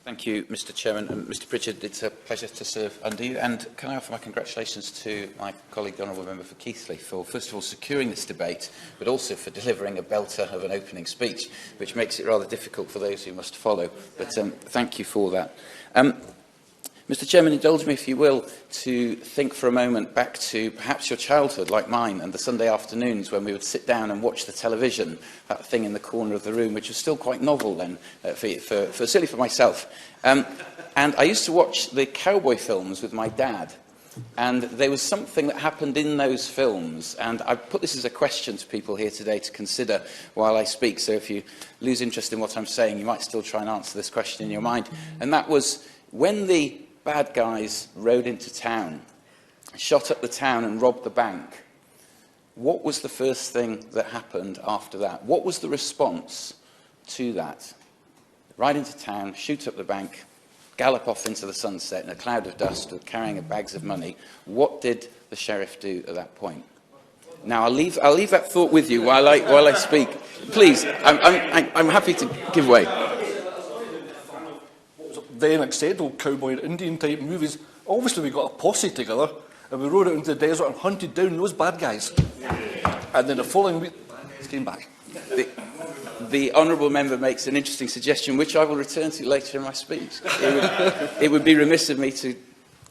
Thank you, Mr. Chairman. And Mr. Pritchard, it's a pleasure to serve under you. And can I offer my congratulations to my colleague, the Honourable Member for Keighley, for first of all securing this debate, but also for delivering a belter of an opening speech, which makes it rather difficult for those who must follow. But thank you for that. Mr. Chairman, indulge me, if you will, to think for a moment back to perhaps your childhood, like mine, and the Sunday afternoons when we would sit down and watch the television, that thing in the corner of the room, which was still quite novel then, certainly for myself. And I used to watch the cowboy films with my dad, and there was something that happened in those films, and I put this as a question to people here today to consider while I speak, so if you lose interest in what I'm saying, you might still try and answer this question in your mind. And that was, when the bad guys rode into town, shot up the town and robbed the bank, what was the first thing that happened after that? What was the response to that? Ride into town, shoot up the bank, gallop off into the sunset in a cloud of dust with carrying bags of money. What did the sheriff do at that point? Now, I'll leave that thought with you while I speak. Please, I'm happy to give way. Then accepted old cowboy and Indian type movies. Obviously we got a posse together and we rode out into the desert and hunted down those bad guys. And then the following week, they came back. The Honourable Member makes an interesting suggestion, which I will return to later in my speech. It would be remiss of me to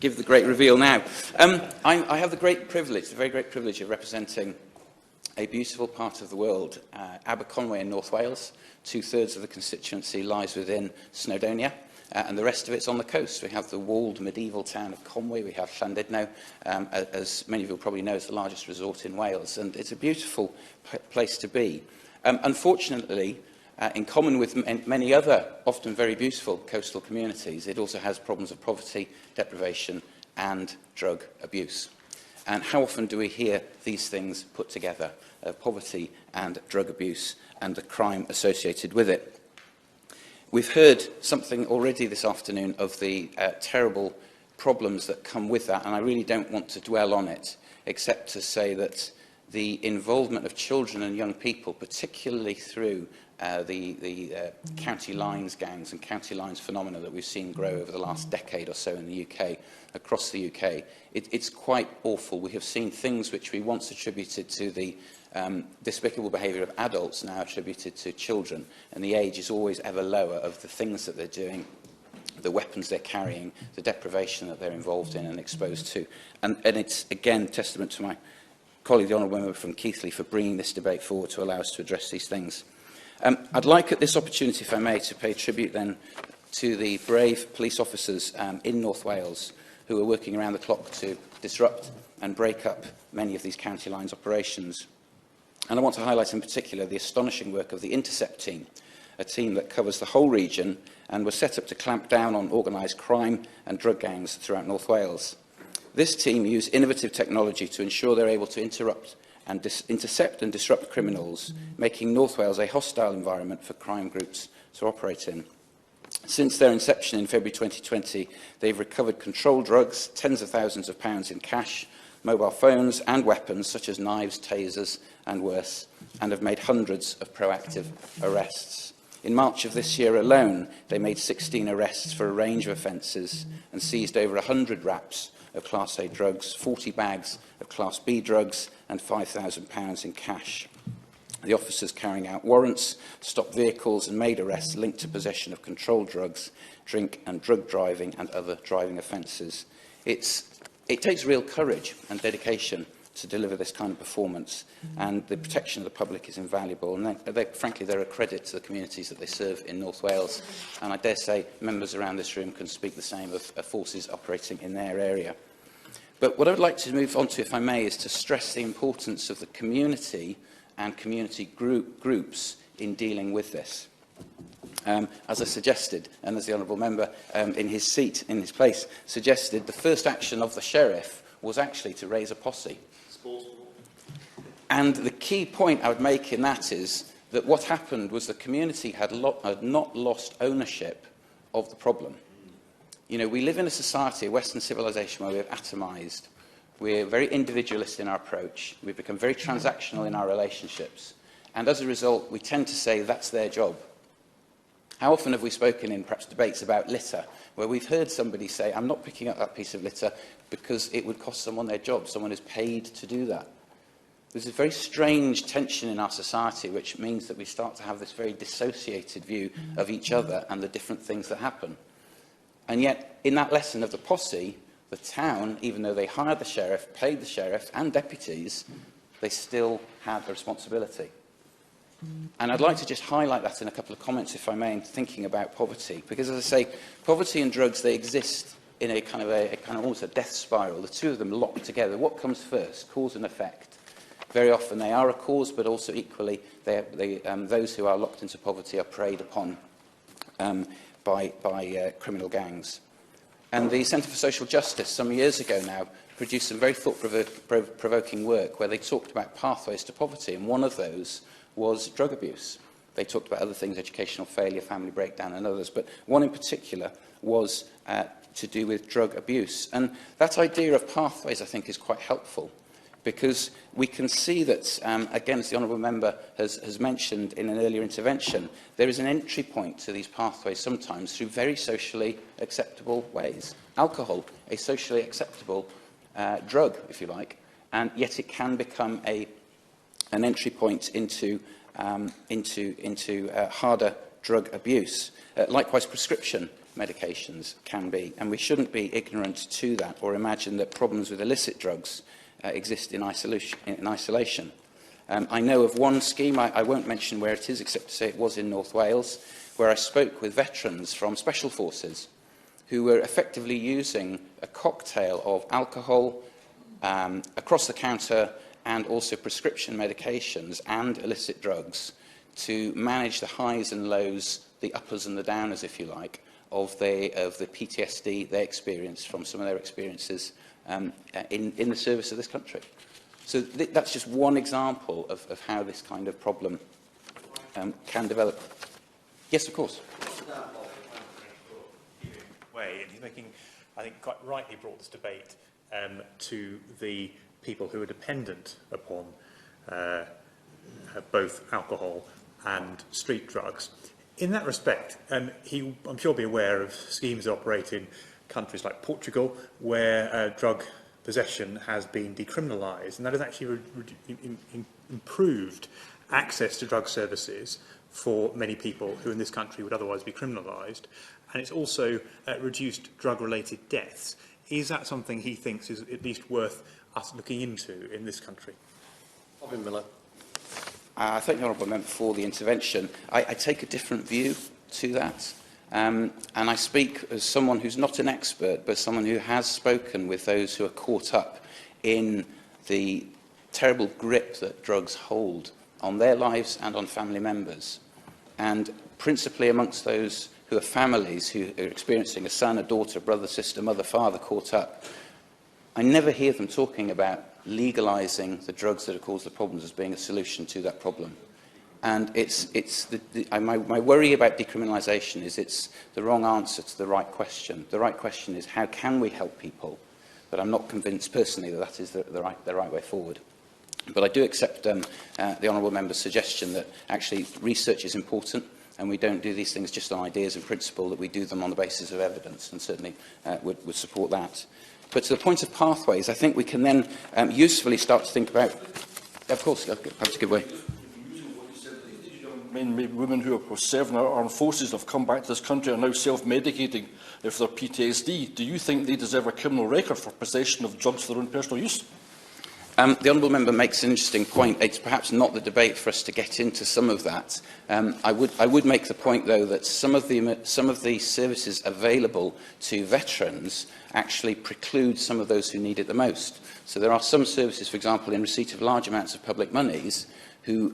give the great reveal now. I have the very great privilege of representing a beautiful part of the world, Aberconwy in North Wales. 2/3 of the constituency lies within Snowdonia. And the rest of it's on the coast. We have the walled medieval town of Conwy. We have Llandudno, as many of you will probably know, is the largest resort in Wales. And it's a beautiful place to be. Unfortunately, in common with many other, often very beautiful coastal communities, it also has problems of poverty, deprivation and drug abuse. And how often do we hear these things put together, poverty and drug abuse and the crime associated with it? We've heard something already this afternoon of the terrible problems that come with that, and I really don't want to dwell on it, except to say that the involvement of children and young people, particularly through the county lines gangs and county lines phenomena that we've seen grow over the last decade or so in the UK, across the UK, it's quite awful. We have seen things which we once attributed to the despicable behaviour of adults now attributed to children, and the age is always ever lower of the things that they're doing, the weapons they're carrying, the deprivation that they're involved in and exposed to. And it's, again, testament to my colleague, the Honourable Member from Keighley, for bringing this debate forward to allow us to address these things. I'd like at this opportunity, if I may, to pay tribute then to the brave police officers in North Wales who are working around the clock to disrupt and break up many of these county lines operations. And I want to highlight in particular the astonishing work of the Intercept team, a team that covers the whole region and was set up to clamp down on organised crime and drug gangs throughout North Wales. This team used innovative technology to ensure they're able to intercept and disrupt criminals, making North Wales a hostile environment for crime groups to operate in. Since their inception in February 2020, they've recovered controlled drugs, tens of thousands of pounds in cash, mobile phones and weapons such as knives, tasers and worse, and have made hundreds of proactive arrests. In March of this year alone, they made 16 arrests for a range of offences and seized over 100 wraps of Class A drugs, 40 bags of Class B drugs and £5,000 in cash. The officers carrying out warrants, stopped vehicles and made arrests linked to possession of controlled drugs, drink and drug driving and other driving offences. It takes real courage and dedication to deliver this kind of performance, and the protection of the public is invaluable. And frankly, they're a credit to the communities that they serve in North Wales. And I dare say members around this room can speak the same of forces operating in their area. But what I would like to move on to, if I may, is to stress the importance of the community and community groups in dealing with this. As I suggested, and as the Honourable Member in his place, suggested, the first action of the Sheriff was actually to raise a posse. And the key point I would make in that is that what happened was the community had not lost ownership of the problem. You know, we live in a society, a Western civilization, where we have atomised. We're very individualist in our approach. We've become very transactional in our relationships. And as a result, we tend to say that's their job. How often have we spoken in perhaps debates about litter, where we've heard somebody say, I'm not picking up that piece of litter because it would cost someone their job, someone is paid to do that. There's a very strange tension in our society, which means that we start to have this very dissociated view of each other and the different things that happen. And yet, in that lesson of the posse, the town, even though they hired the sheriff, paid the sheriff and deputies, they still had a responsibility. And I'd like to just highlight that in a couple of comments, if I may, in thinking about poverty. Because, as I say, poverty and drugs, they exist in a kind of almost a death spiral. The two of them locked together. What comes first? Cause and effect. Very often they are a cause, but also equally those who are locked into poverty are preyed upon by criminal gangs. And the Centre for Social Justice, some years ago now, produced some very thought-provoking work where they talked about pathways to poverty, and one of those was drug abuse. They talked about other things, educational failure, family breakdown and others, but one in particular was to do with drug abuse. And that idea of pathways, I think, is quite helpful, because we can see that, again, as the Honourable Member has mentioned in an earlier intervention, there is an entry point to these pathways sometimes through very socially acceptable ways. Alcohol, a socially acceptable drug, if you like, and yet it can become an entry point into harder drug abuse. Likewise, prescription medications can be, and we shouldn't be ignorant to that or imagine that problems with illicit drugs exist in isolation. I know of one scheme, I won't mention where it is, except to say it was in North Wales, where I spoke with veterans from Special Forces who were effectively using a cocktail of alcohol, across the counter, and also prescription medications and illicit drugs to manage the highs and lows, the uppers and the downers, if you like, of the PTSD they experienced from some of their experiences in the service of this country. So that's just one example of how this kind of problem can develop. Yes, of course. And he's making, I think, quite rightly brought this debate to the people who are dependent upon both alcohol and street drugs. In that respect, I'm sure will be aware of schemes that operate in countries like Portugal, where drug possession has been decriminalised, and that has actually improved access to drug services for many people who in this country would otherwise be criminalised, and it's also reduced drug-related deaths. Is that something he thinks is at least worth us looking into in this country? Robin Miller. I thank the Honourable Member for the intervention. I take a different view to that. And I speak as someone who's not an expert, but someone who has spoken with those who are caught up in the terrible grip that drugs hold on their lives and on family members. And principally amongst those who are families who are experiencing a son, a daughter, brother, sister, mother, father caught up, I never hear them talking about legalising the drugs that have caused the problems as being a solution to that problem. And my worry about decriminalisation is it's the wrong answer to the right question. The right question is, how can we help people? But I'm not convinced personally that that is the right way forward. But I do accept the Honourable Member's suggestion that actually research is important, and we don't do these things just on ideas and principle, that we do them on the basis of evidence, and certainly would support that. But to the point of pathways, I think we can then usefully start to think about... Of course, perhaps give way. Men and women who are serving our armed forces have come back to this country and are now self-medicating for their PTSD. Do you think they deserve a criminal record for possession of drugs for their own personal use? The Honourable Member makes an interesting point. It's perhaps not the debate for us to get into some of that. I would make the point, though, that some of the services available to veterans actually preclude some of those who need it the most. So there are some services, for example, in receipt of large amounts of public monies, who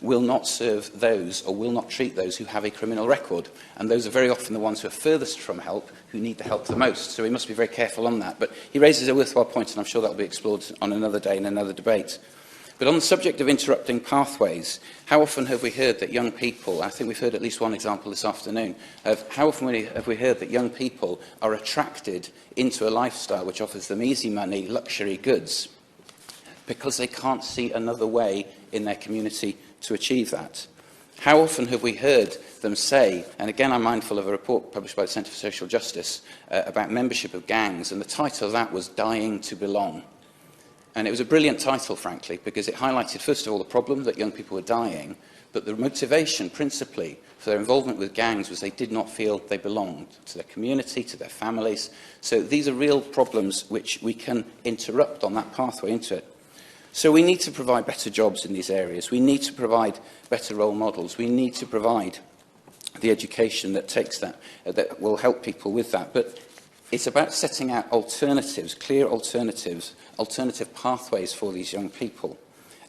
will not serve those or will not treat those who have a criminal record. And those are very often the ones who are furthest from help, who need the help the most. So we must be very careful on that. But he raises a worthwhile point, and I'm sure that will be explored on another day in another debate. But on the subject of interrupting pathways, how often have we heard that young people, I think we've heard at least one example this afternoon, of how often have we heard that young people are attracted into a lifestyle which offers them easy money, luxury goods, because they can't see another way in their community to achieve that. How often have we heard them say, and again I'm mindful of a report published by the Centre for Social Justice about membership of gangs, and the title of that was Dying to Belong. And it was a brilliant title, frankly, because it highlighted, first of all, the problem that young people were dying, but the motivation, principally, for their involvement with gangs was they did not feel they belonged to their community, to their families. So these are real problems which we can interrupt on that pathway into it. So we need to provide better jobs in these areas. We need to provide better role models. We need to provide the education that takes that, that will help people with that. But it's about setting out alternatives, clear alternatives, alternative pathways for these young people.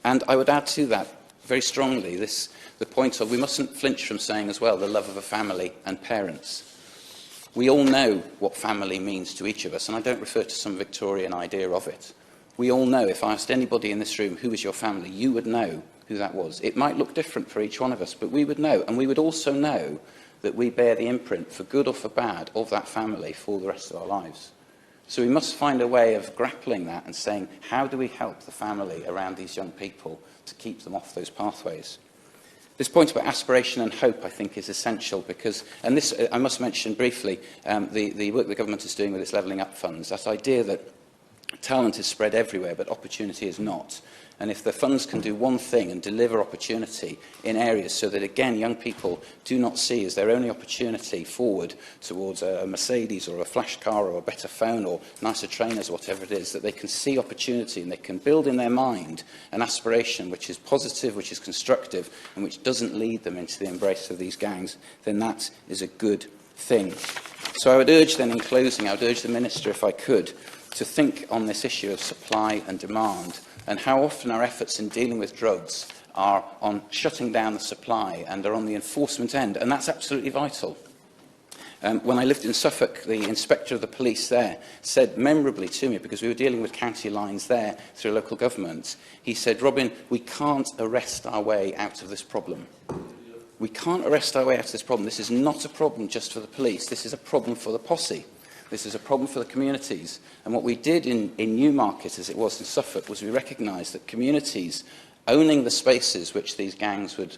And I would add to that very strongly the point of we mustn't flinch from saying as well the love of a family and parents. We all know what family means to each of us, and I don't refer to some Victorian idea of it. We all know, if I asked anybody in this room, who is your family, you would know who that was. It might look different for each one of us, but we would know. And we would also know that we bear the imprint, for good or for bad, of that family for the rest of our lives. So we must find a way of grappling that and saying, how do we help the family around these young people to keep them off those pathways? This point about aspiration and hope, I think, is essential because, and this I must mention briefly, the work the government is doing with its Levelling Up funds, that idea that talent is spread everywhere, but opportunity is not. And if the funds can do one thing and deliver opportunity in areas so that, again, young people do not see as their only opportunity forward towards a Mercedes or a flash car or a better phone or nicer trainers or whatever it is, that they can see opportunity and they can build in their mind an aspiration which is positive, which is constructive, and which doesn't lead them into the embrace of these gangs, then that is a good thing. So I would urge then, in closing, I would urge the Minister, if I could, to think on this issue of supply and demand and how often our efforts in dealing with drugs are on shutting down the supply and are on the enforcement end, and that's absolutely vital. When I lived in Suffolk, the inspector of the police there said memorably to me, because we were dealing with county lines there through local government, he said, Robin, we can't arrest our way out of this problem. We can't arrest our way out of this problem. This is not a problem just for the police. This is a problem for the posse. This is a problem for the communities. And what we did in Newmarket, as it was in Suffolk, was we recognised that communities owning the spaces which these gangs would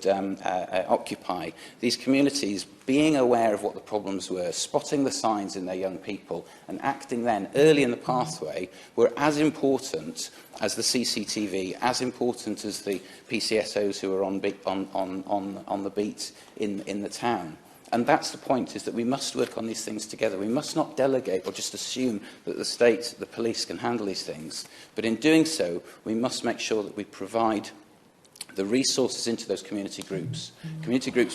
occupy, these communities being aware of what the problems were, spotting the signs in their young people and acting then early in the pathway were as important as the CCTV, as important as the PCSOs who were on the beat in the town. And that's the point, is that we must work on these things together. We must not delegate or just assume that the state, the police can handle these things. But in doing so, we must make sure that we provide the resources into those community groups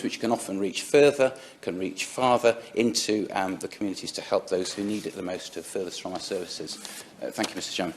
which can often reach further, can reach farther into the communities to help those who need it the most to furthest from our services. Thank you, Mr. Chairman.